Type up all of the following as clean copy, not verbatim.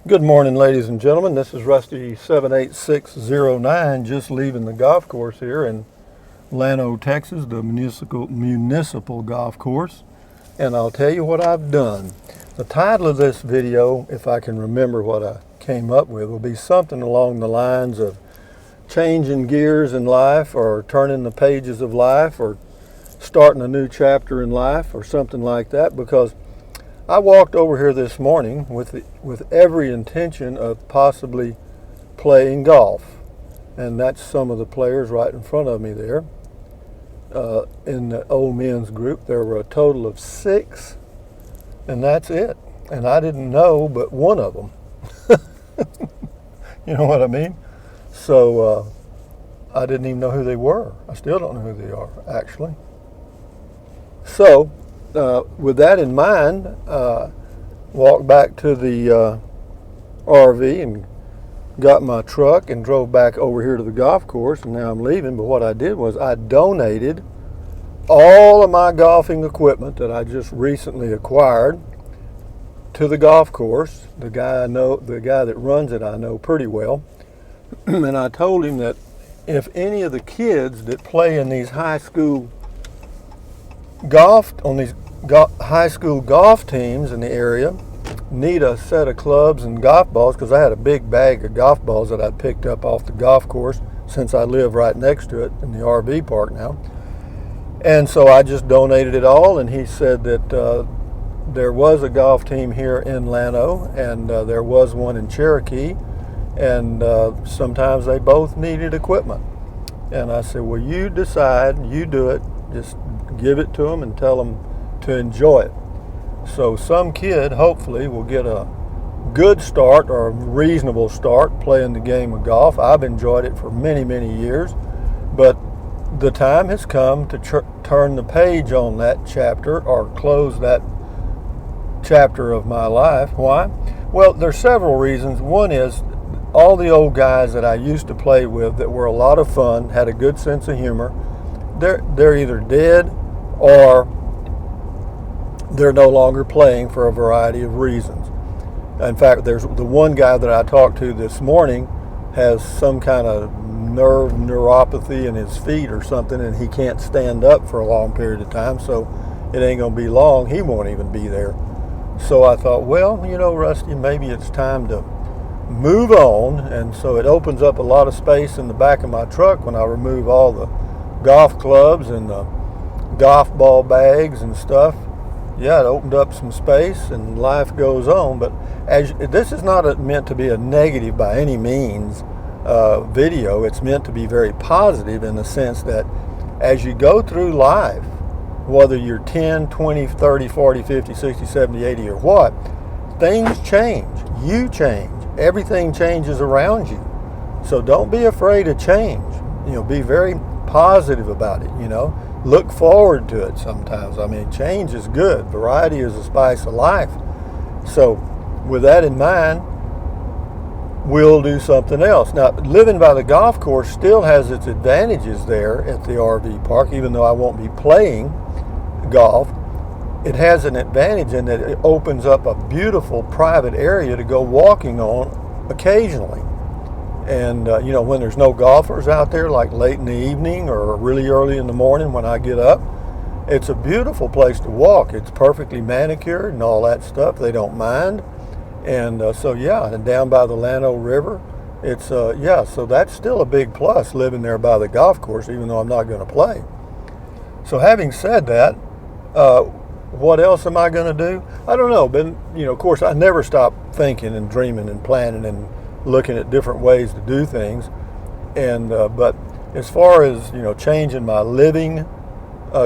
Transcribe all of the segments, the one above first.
Good morning, ladies and gentlemen. This is Rusty 78609, just leaving the golf course here in Llano, Texas, the municipal golf course. And I'll tell you what I've done. The title of this video, if I can remember what I came up with, will be something along the lines of changing gears in life, or turning the pages of life, or starting a new chapter in life, or something like that, because I walked over here this morning with every intention of possibly playing golf. And that's some of the players right in front of me there. In the old men's group, there were a total of 6, and that's it. And I didn't know but one of them. You know what I mean? So I didn't even know who they were. I still don't know who they are, actually. So with that in mind, walked back to the RV and got my truck and drove back over here to the golf course, and now I'm leaving. But what I did was I donated all of my golfing equipment that I just recently acquired to the golf course. The guy that runs it, I know pretty well. And I told him that if any of the kids that play in these high school golf teams in the area need a set of clubs and golf balls, because I had a big bag of golf balls that I'd picked up off the golf course since I live right next to it in the RV park now. And so I just donated it all, and he said that there was a golf team here in Llano, and there was one in Cherokee, and sometimes they both needed equipment. And I said, well, you decide, you do it, just give it to them and tell them to enjoy it. So some kid hopefully will get a good start, or a reasonable start, playing the game of golf. I've enjoyed it for many, many years, but the time has come to turn the page on that chapter, or close that chapter of my life. Why? Well, there's several reasons. One is all the old guys that I used to play with that were a lot of fun, had a good sense of humor, they're either dead or they're no longer playing for a variety of reasons. In fact, there's the one guy that I talked to this morning has some kind of neuropathy in his feet or something, and he can't stand up for a long period of time, so it ain't going to be long. He won't even be there. So I thought, well, you know, Rusty, maybe it's time to move on. And so it opens up a lot of space in the back of my truck when I remove all the golf clubs and the golf ball bags and stuff. Yeah, it opened up some space, and life goes on. But this is not meant to be a negative by any means video. It's meant to be very positive, in the sense that as you go through life, whether you're 10, 20, 30, 40, 50, 60, 70, 80, or what, things change. You change. Everything changes around you. So don't be afraid of change. You know, be very positive about it, you know. Look forward to it sometimes. I mean, change is good. Variety is the spice of life. So with that in mind, we'll do something else. Now, living by the golf course still has its advantages there at the RV park, even though I won't be playing golf. It has an advantage in that it opens up a beautiful private area to go walking on occasionally. And, you know, when there's no golfers out there, like late in the evening or really early in the morning when I get up, it's a beautiful place to walk. It's perfectly manicured and all that stuff. They don't mind. And so, yeah, and down by the Llano River, it's, yeah, so that's still a big plus, living there by the golf course, even though I'm not going to play. So having said that, what else am I going to do? I don't know. But, you know, of course, I never stop thinking and dreaming and planning and looking at different ways to do things. And but as far as, you know, changing my living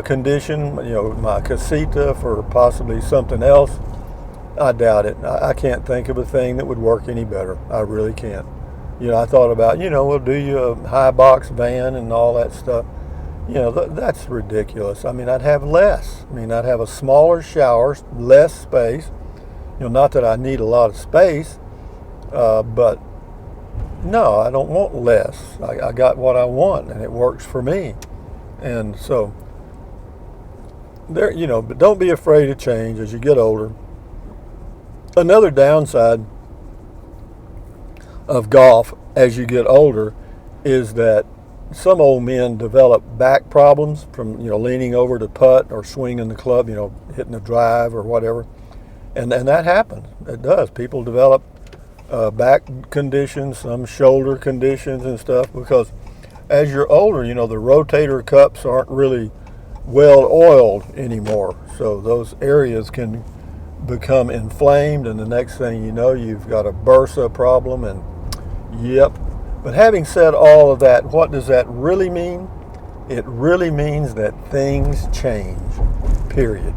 condition, you know, my casita for possibly something else, I doubt it. I can't think of a thing that would work any better. I really can't. You know, I thought about, you know, we'll do you a high box van and all that stuff. You know, that's ridiculous. I mean, I'd have less. I mean, I'd have a smaller shower, less space. You know, not that I need a lot of space, but no, I don't want less. I got what I want, and it works for me. And so, there, you know, but don't be afraid of change as you get older. Another downside of golf as you get older is that some old men develop back problems from leaning over to putt or swinging the club, hitting a drive or whatever, and that happens. It does. People develop back conditions, some shoulder conditions and stuff because as you're older, the rotator cuffs aren't really well oiled anymore, so those areas can become inflamed, and the next thing you know, you've got a bursa problem. And yep. But having said all of that, what does that really mean? It really means that things change, period.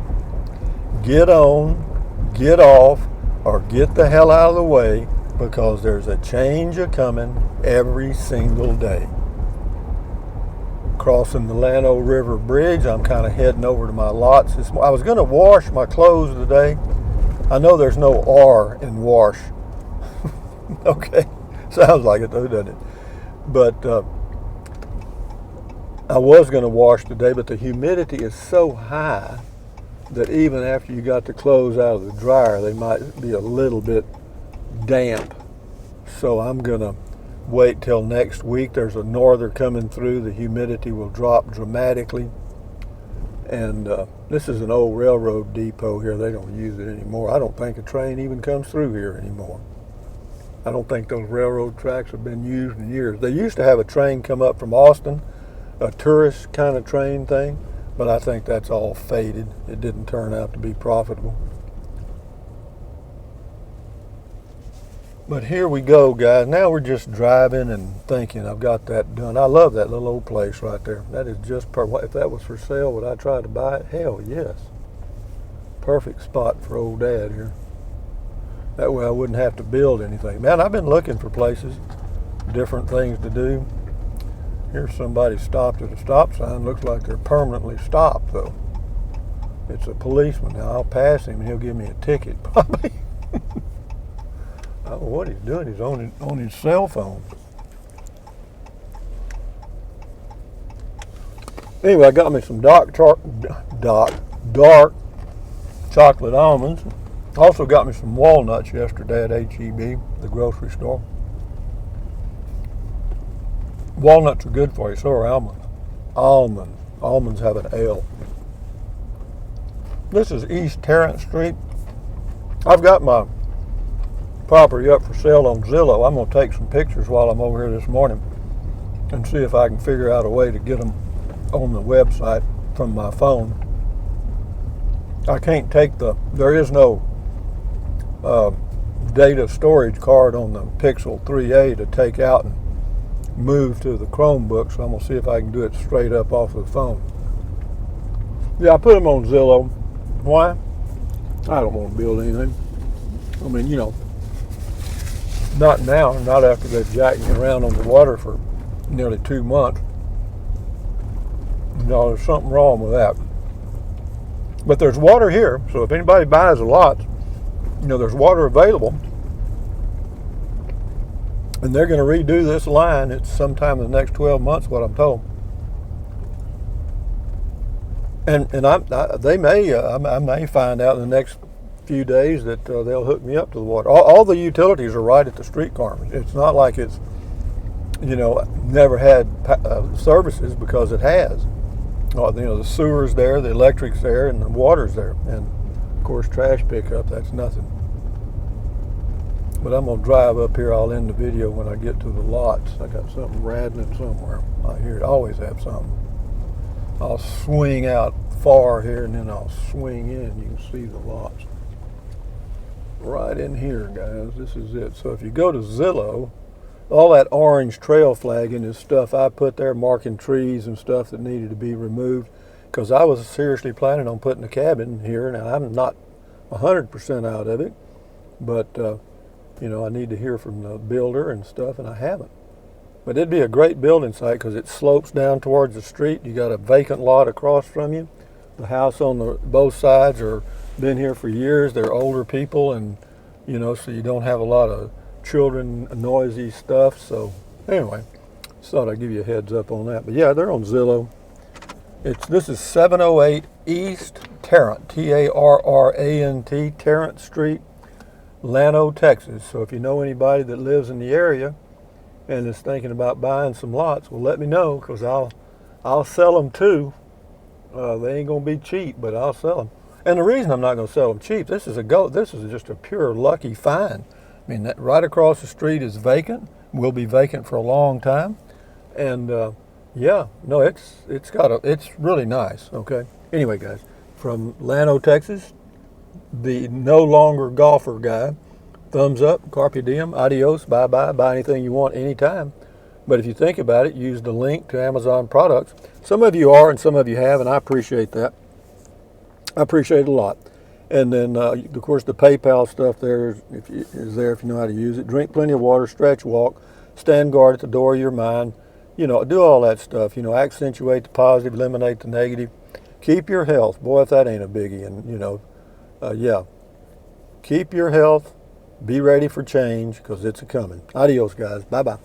Get on, get off, or get the hell out of the way, because there's a change a-coming every single day. Crossing the Llano River Bridge, I'm kind of heading over to my lots. I was going to wash my clothes today. I know there's no R in wash. Okay, sounds like it though, doesn't it? But I was going to wash today, but the humidity is so high that even after you got the clothes out of the dryer, they might be a little bit damp. So I'm going to wait till next week. There's a norther coming through. The humidity will drop dramatically. And this is an old railroad depot here. They don't use it anymore. I don't think a train even comes through here anymore. I don't think those railroad tracks have been used in years. They used to have a train come up from Austin, a tourist kind of train thing, but I think that's all faded. It didn't turn out to be profitable. But here we go, guys. Now we're just driving and thinking, I've got that done. I love that little old place right there. That is just perfect. If that was for sale, would I try to buy it? Hell yes. Perfect spot for old Dad here. That way I wouldn't have to build anything. Man, I've been looking for places, different things to do. Here's somebody stopped at a stop sign. Looks like they're permanently stopped, though. It's a policeman. Now I'll pass him and he'll give me a ticket, probably. I don't know what he's doing. He's on his cell phone. Anyway, I got me some dark chocolate almonds. Also got me some walnuts yesterday at H-E-B, the grocery store. Walnuts are good for you, so are almonds. Almonds have an L. This is East Tarrant Street. I've got my property up for sale on Zillow. I'm going to take some pictures while I'm over here this morning and see if I can figure out a way to get them on the website from my phone. I can't take there is no data storage card on the Pixel 3a to take out and move to the Chromebook, so I'm going to see if I can do it straight up off of the phone. Yeah, I put them on Zillow. Why? I don't want to build anything. I mean, not now, not after they've jacked me around on the water for nearly 2 months. No, there's something wrong with that. But there's water here, so if anybody buys a lot, there's water available. And they're going to redo this line. It's sometime in the next 12 months, what I'm told. And I may find out in the next few days that they'll hook me up to the water. All the utilities are right at the street corner. It's not like it's, never had services, because it has. The sewer's there, the electric's there, and the water's there. And of course, trash pickup, that's nothing. But I'm going to drive up here. I'll end the video when I get to the lots. I got something rattling somewhere. I hear it. Always have something. I'll swing out far here, and then I'll swing in. You can see the lots. Right in here, guys. This is it. So if you go to Zillow, all that orange trail flagging is stuff I put there, marking trees and stuff that needed to be removed, because I was seriously planning on putting a cabin here. Now, I'm not 100% out of it, but I need to hear from the builder and stuff, and I haven't. But it'd be a great building site because it slopes down towards the street. You got a vacant lot across from you. The house on both sides are been here for years. They're older people, and so you don't have a lot of children, noisy stuff. So anyway, just thought I'd give you a heads up on that. But yeah, they're on Zillow. This is 708 East Tarrant, Tarrant, Tarrant Street. Llano, Texas. So if you know anybody that lives in the area and is thinking about buying some lots, well, let me know, because I'll sell them too. They ain't gonna be cheap, but I'll sell them. And the reason I'm not gonna sell them cheap, this is just a pure lucky find. I mean, that right across the street is vacant. Will be vacant for a long time, and yeah, no, it's really nice. Okay. Anyway, guys, from Llano, Texas, the no longer golfer guy. Thumbs up, carpe diem, adios, bye bye. Buy anything you want anytime. But if you think about it, use the link to Amazon products. Some of you are, and some of you have, and I appreciate that. I appreciate it a lot. And then, of course, the PayPal stuff there is there if you know how to use it. Drink plenty of water, stretch, walk, stand guard at the door of your mind. You know, do all that stuff. You know, accentuate the positive, eliminate the negative. Keep your health. Boy, if that ain't a biggie. And, you know, yeah. Keep your health. Be ready for change, because it's a coming. Adios, guys. Bye-bye.